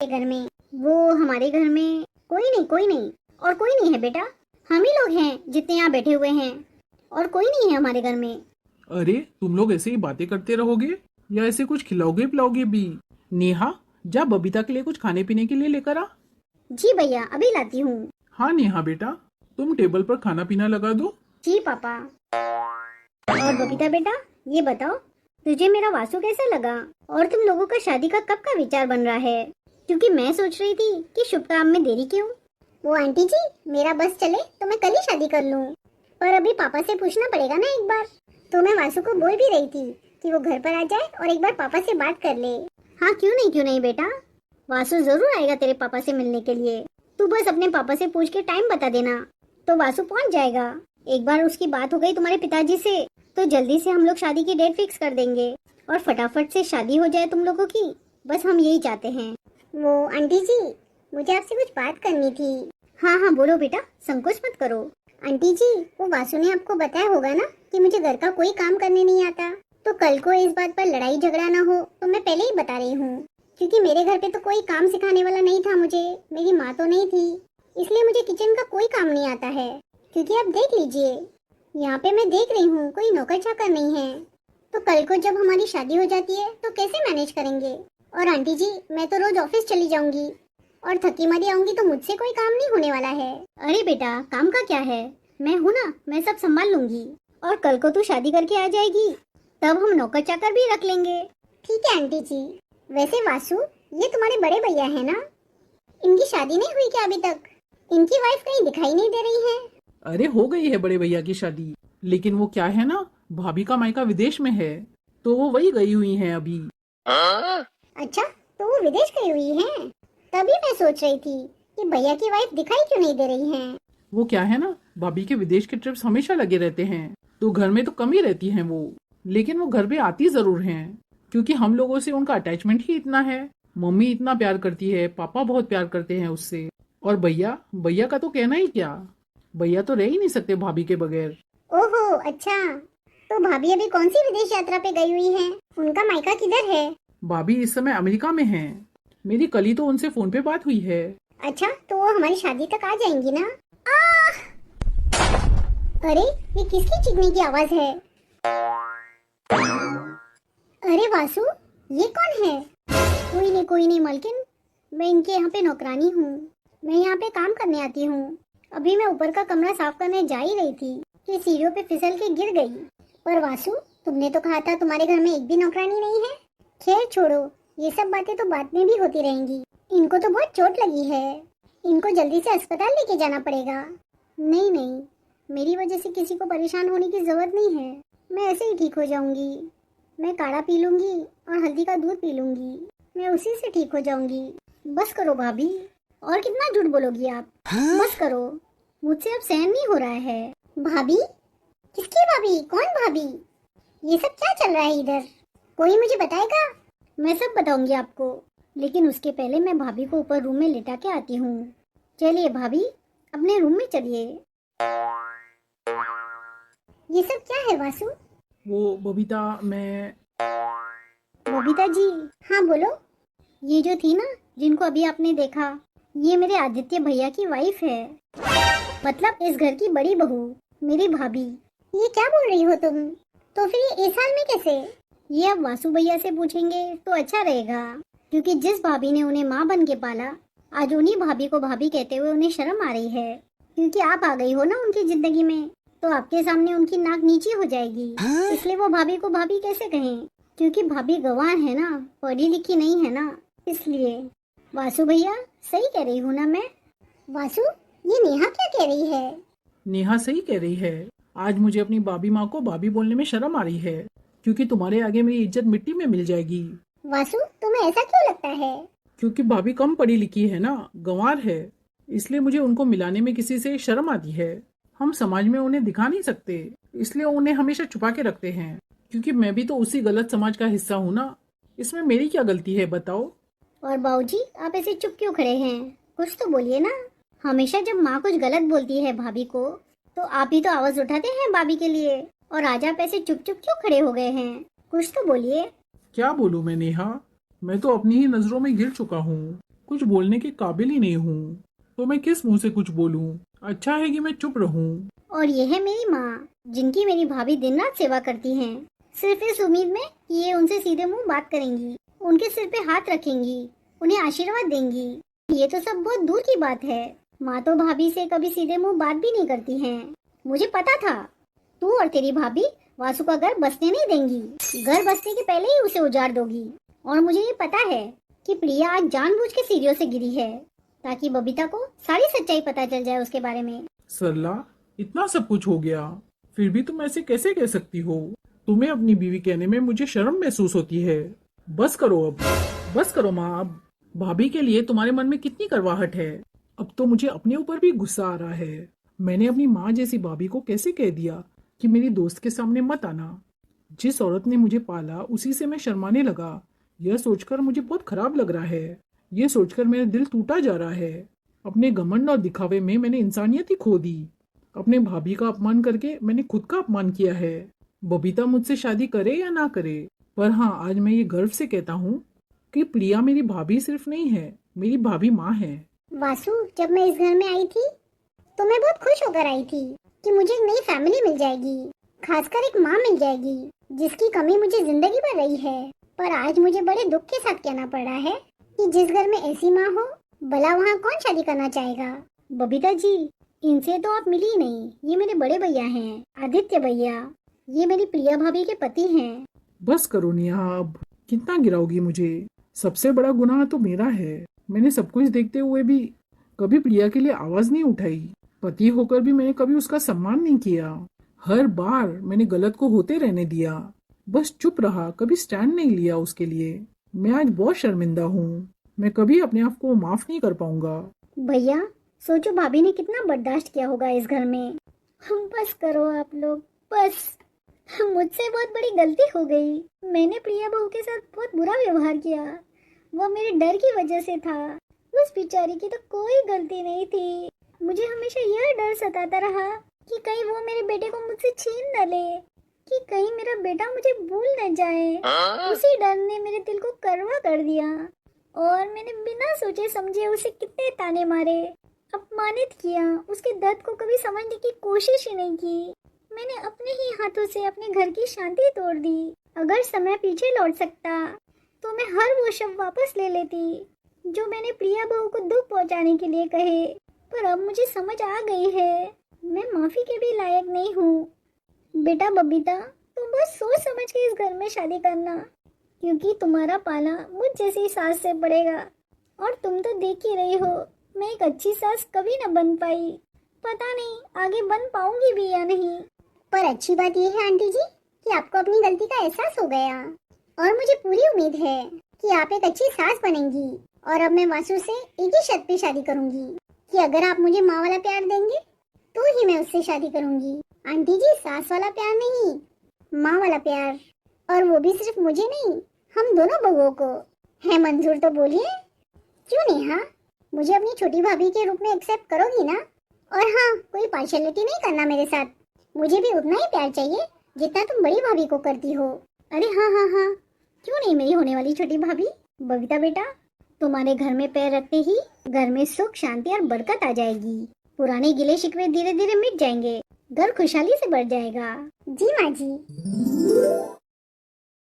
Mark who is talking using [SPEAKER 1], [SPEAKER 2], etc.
[SPEAKER 1] घर में, वो हमारे घर में कोई नहीं और कोई नहीं है बेटा। हम ही लोग हैं जितने यहाँ बैठे हुए हैं, और कोई नहीं है हमारे घर में।
[SPEAKER 2] अरे तुम लोग ऐसे ही बातें करते रहोगे या ऐसे कुछ खिलाओगे पिलाओगे भी? नेहा, जा बबीता के लिए कुछ खाने पीने के लिए लेकर आ।
[SPEAKER 1] जी भैया, अभी लाती हूँ।
[SPEAKER 2] हाँ नेहा बेटा, तुम टेबल पर खाना पीना लगा दो।
[SPEAKER 1] जी पापा। और बबीता बेटा, ये बताओ, तुझे मेरा वासु कैसा लगा? और तुम लोगों का शादी का कब का विचार बन रहा है? क्योंकि मैं सोच रही थी कि शुभ काम में देरी क्यों। वो आंटी जी, मेरा बस चले तो मैं कल ही शादी कर लूँ, पर अभी पापा से पूछना पड़ेगा ना एक बार। तो मैं वासु को बोल भी रही थी कि वो घर पर आ जाए और एक बार पापा से बात कर ले। हाँ, क्यों नहीं बेटा, वासु जरूर आएगा तेरे पापा से मिलने के लिए। तू बस अपने पापा से पूछ के टाइम बता देना, तो वासु पहुंच जाएगा। एक बार उसकी बात हो गई तुम्हारे पिताजी से, तो जल्दी से हम लोग शादी की डेट फिक्स कर देंगे और फटाफट से शादी हो जाए तुम लोगों की। बस हम यही चाहते हैं। वो आंटी जी, मुझे आपसे कुछ बात करनी थी। हाँ हाँ बोलो बेटा, संकोच मत करो। आंटी जी, वो वासु ने आपको बताया होगा ना कि मुझे घर का कोई काम करने नहीं आता, तो कल को इस बात पर लड़ाई झगड़ा ना हो तो मैं पहले ही बता रही हूँ। क्योंकि मेरे घर पे तो कोई काम सिखाने वाला नहीं था मुझे, मेरी माँ तो नहीं थी, इसलिए मुझे किचन का कोई काम नहीं आता है। क्योंकि आप देख लीजिए, यहाँ पे मैं देख रही हूँ कोई नौकर चाकर नहीं है, तो कल को जब हमारी शादी हो जाती है तो कैसे मैनेज करेंगे? और आंटी जी, मैं तो रोज ऑफिस चली जाऊंगी और थकी मारी आऊंगी, तो मुझसे कोई काम नहीं होने वाला है। अरे बेटा, काम का क्या है, मैं हूँ ना, मैं सब संभाल लूंगी। और कल को तू शादी करके आ जाएगी, तब हम नौकर चाकर भी रख लेंगे। ठीक है आंटी जी। वैसे वासु, ये तुम्हारे बड़े भैया है ना? इनकी शादी नहीं हुई क्या अभी तक? इनकी वाइफ कहीं दिखाई नहीं दे रही है।
[SPEAKER 2] अरे हो गई है बड़े भैया की शादी, लेकिन वो क्या है ना, भाभी का मायका विदेश में है, तो वो वही गई हुई हैं अभी।
[SPEAKER 1] अच्छा, तो वो विदेश गई हुई हैं। तभी मैं सोच रही थी कि भैया की वाइफ दिखाई क्यों नहीं दे रही हैं।
[SPEAKER 2] वो क्या है ना, भाभी के विदेश के ट्रिप्स हमेशा लगे रहते हैं, तो घर में तो कम ही रहती हैं वो। लेकिन वो घर पे आती जरूर हैं, क्योंकि हम लोगों से उनका अटैचमेंट ही इतना है। मम्मी इतना प्यार करती है, पापा बहुत प्यार करते हैं उससे, और भैया भैया का तो कहना ही क्या, भैया तो रह ही नहीं सकते भाभी के बगैर।
[SPEAKER 1] ओहो अच्छा, तो भाभी अभी कौन सी विदेश यात्रा पे गई हुई हैं? उनका मायका किधर है?
[SPEAKER 2] भाभी इस समय अमेरिका में हैं। मेरी कल ही तो उनसे फोन पे बात हुई है।
[SPEAKER 1] अच्छा, तो वो हमारी शादी तक आ जाएंगी ना? अरे, ये किसकी चीखने की आवाज है? अरे वासु, ये कौन है? कोई नहीं मालकिन, मैं इनके यहाँ पे नौकरानी हूँ। मैं यहाँ पे काम करने आती हूँ। अभी मैं ऊपर का कमरा साफ करने जा ही रही थी कि सीढ़ियों पे फिसल के गिर गई। पर वासु, तुमने तो कहा था तुम्हारे घर में एक भी नौकरानी नहीं है। खैर छोड़ो, ये सब बातें तो बाद में भी होती रहेंगी। इनको तो बहुत चोट लगी है, इनको जल्दी से अस्पताल लेके जाना पड़ेगा। नहीं नहीं, मेरी वजह से किसी को परेशान होने की जरूरत नहीं है। मैं ऐसे ही ठीक हो जाऊंगी। मैं काढ़ा पी लूंगी और हल्दी का दूध पी लूंगी, मैं उसी से ठीक हो जाऊंगी। बस करो भाभी, और कितना झूठ बोलोगी आप? बस करो, मुझसे अब सहन नहीं हो रहा है। भाभी? किसकी भाभी? कौन भाभी? ये सब क्या चल रहा है इधर? कोई मुझे बताएगा? मैं सब बताऊंगी आपको, लेकिन उसके पहले मैं भाभी को ऊपर रूम में लिटा के आती हूँ। चलिए भाभी, अपने रूम में चलिए। ये सब क्या है वासु?
[SPEAKER 2] वो बबीता, मैं
[SPEAKER 1] बबीता जी? हाँ बोलो। ये जो थी ना, जिनको अभी आपने देखा, ये मेरे आदित्य भैया की वाइफ है। मतलब इस घर की बड़ी बहू, मेरी भाभी। ये क्या बोल रही हो तुम? तो फिर ये इस हाल में कैसे? ये अब वासु भैया से पूछेंगे तो अच्छा रहेगा, क्योंकि जिस भाभी ने उन्हें माँ बन के पाला, आज उन्हीं भाभी को भाभी कहते हुए उन्हें शर्म आ रही है। क्योंकि आप आ गई हो ना उनकी जिंदगी में, तो आपके सामने उनकी नाक नीची हो जाएगी। इसलिए वो भाभी को भाभी कैसे कहें? क्योंकि भाभी गंवार है ना, पढ़ी लिखी नहीं है ना, इसलिए। वासु भैया, सही कह रही हूँ ना मैं? वासु, ये नेहा क्या कह रही है?
[SPEAKER 2] नेहा सही कह रही है। आज मुझे अपनी भाभी माँ को भाभी बोलने में शर्म आ रही है, क्योंकि तुम्हारे आगे मेरी इज्जत मिट्टी में मिल जाएगी।
[SPEAKER 1] वासु, तुम्हें ऐसा क्यों लगता है?
[SPEAKER 2] क्योंकि भाभी कम पढ़ी लिखी है ना, गंवार है, इसलिए मुझे उनको मिलाने में किसी से शर्म आती है। हम समाज में उन्हें दिखा नहीं सकते, इसलिए उन्हें हमेशा छुपा के रखते हैं। क्योंकि मैं भी तो उसी गलत समाज का हिस्सा हूँ ना, इसमें मेरी क्या गलती है बताओ?
[SPEAKER 1] और बाबूजी, आप ऐसे चुप क्यों खड़े हैं? कुछ तो बोलिए ना। हमेशा जब माँ कुछ गलत बोलती है भाभी को, तो आप ही तो आवाज उठाते हैं भाभी के लिए, और आज आप ऐसे चुप चुप क्यों खड़े हो गए हैं? कुछ तो बोलिए।
[SPEAKER 2] क्या बोलूं मैं नेहा, मैं तो अपनी ही नजरों में गिर चुका हूँ। कुछ बोलने के काबिल ही नहीं हूँ, तो मैं किस मुंह से कुछ बोलूँ। अच्छा है कि मैं चुप रहूँ।
[SPEAKER 1] और ये है मेरी माँ, जिनकी मेरी भाभी दिन रात सेवा करती हैं, सिर्फ इस उम्मीद में कि ये उनसे सीधे मुंह बात करेंगी, उनके सिर पे हाथ रखेंगी, उन्हें आशीर्वाद देंगी। ये तो सब बहुत दूर की बात है। माँ तो भाभी से कभी सीधे मुंह बात भी नहीं करती हैं। मुझे पता था तू और तेरी भाभी वासु का घर बसने नहीं देंगी। घर बसने के पहले ही उसे उजाड़ दोगी। और मुझे ये पता है कि प्रिया आज जानबूझ के सीढ़ियों से गिरी है ताकि बबीता को सारी सच्चाई पता चल जाए उसके बारे में।
[SPEAKER 2] सरला, इतना सब कुछ हो गया, फिर भी तुम ऐसे कैसे कह सकती हो? तुम्हें अपनी बीवी कहने में मुझे शर्म महसूस होती है। बस करो अब, बस करो माँ अब। भाभी के लिए तुम्हारे मन में कितनी करवाहट है। अब तो मुझे अपने ऊपर भी गुस्सा आ रहा है। मैंने अपनी माँ जैसी भाभी को कैसे कह दिया कि मेरी दोस्त के सामने मत आना। जिस औरत ने मुझे पाला उसी से मैं शर्माने लगा। यह सोचकर मुझे बहुत खराब लग रहा है। यह सोचकर मेरा दिल टूटा जा रहा है। अपने घमंड और दिखावे में मैंने इंसानियत ही खो दी। अपने भाभी का अपमान करके मैंने खुद का अपमान किया है। बबीता मुझसे शादी करे या ना करे, पर हाँ, आज मैं ये गर्व से कहता हूँ कि प्रिया मेरी भाभी सिर्फ नहीं है, मेरी भाभी माँ है।
[SPEAKER 1] वासु, जब मैं इस घर में आई थी तो मैं बहुत खुश होकर आई थी कि मुझे एक नई फैमिली मिल जाएगी, खासकर एक माँ मिल जाएगी जिसकी कमी मुझे जिंदगी भर रही है। पर आज मुझे बड़े दुख के साथ कहना पड़ रहा है कि जिस घर में ऐसी माँ हो, भला वहाँ कौन शादी करना चाहेगा। बबीता जी, इनसे तो आप मिली ही नहीं। ये मेरे बड़े भैया हैं, आदित्य भैया। ये मेरी प्रिया भाभी के पति हैं।
[SPEAKER 2] बस करो नेहा, अब कितना गिराओगी मुझे। सबसे बड़ा गुनाह तो मेरा है। मैंने सब कुछ देखते हुए भी कभी प्रिया के लिए आवाज नहीं उठाई। पति होकर भी मैंने कभी उसका सम्मान नहीं किया। हर बार मैंने गलत को होते रहने दिया, बस चुप रहा, कभी स्टैंड नहीं लिया उसके लिए। मैं आज बहुत शर्मिंदा हूँ। मैं कभी अपने आप को माफ नहीं कर पाऊंगा।
[SPEAKER 1] भैया, सोचो भाभी ने कितना बर्दाश्त किया होगा इस घर में। बस करो आप लोग, बस। मुझसे बहुत बड़ी गलती हो गई। मैंने प्रिया बहू के साथ बहुत बुरा व्यवहार किया। वो मेरे डर की वजह से था। उस बेचारी की तो कोई गलती नहीं थी। मुझे हमेशा यह डर सताता रहा कि कहीं वो मेरे बेटे को मुझसे छीन न ले, कि कहीं मेरा बेटा मुझे भूल न जाए। उसी डर ने मेरे दिल को कड़वा कर दिया और मैंने बिना सोचे समझे उसे कितने ताने मारे, अपमानित किया। उसके दर्द को कभी समझने की कोशिश ही नहीं की। मैंने अपने ही हाथों से अपने घर की शांति तोड़ दी। अगर समय पीछे लौट सकता तो मैं हर वो शब्द वापस ले लेती जो मैंने प्रिया बहू को दुख पहुंचाने के लिए कहे। पर अब मुझे समझ आ गई है, मैं माफी के भी लायक नहीं हूँ। बेटा बबीता, तुम बस सोच समझ के इस घर में शादी करना, क्योंकि तुम्हारा पाला मुझ जैसी सास से पड़ेगा। और तुम तो देख ही रही हो, मैं एक अच्छी सास कभी न बन पाई। पता नहीं आगे बन पाऊंगी भी या नहीं। पर अच्छी बात यह है आंटी जी कि आपको अपनी गलती का एहसास हो गया और मुझे पूरी उम्मीद है कि आप एक अच्छी सास बनेंगी। और अब मैं वासु से एक ही शर्त पे शादी करूंगी कि अगर आप मुझे माँ वाला प्यार देंगे तो ही मैं उससे शादी करूंगी। आंटी जी, सास वाला प्यार नहीं, माँ वाला प्यार। और वो भी सिर्फ मुझे नहीं, हम दोनों बहूओं को। है मंजूर तो बोलिए। क्यों नेहा, मुझे अपनी छोटी भाभी के रूप में एक्सेप्ट करोगी ना? और हाँ, कोई पार्शियलिटी नहीं करना मेरे साथ। मुझे भी उतना ही प्यार चाहिए जितना तुम बड़ी भाभी को करती हो। अरे हाँ हाँ हाँ, क्यों नहीं मेरी होने वाली छोटी भाभी। बबीता बेटा, तुम्हारे घर में पैर रखते ही घर में सुख, शांति और बरकत आ जाएगी। पुराने गिले शिकवे धीरे धीरे मिट जाएंगे। घर खुशहाली से भर जाएगा। जी माँ जी।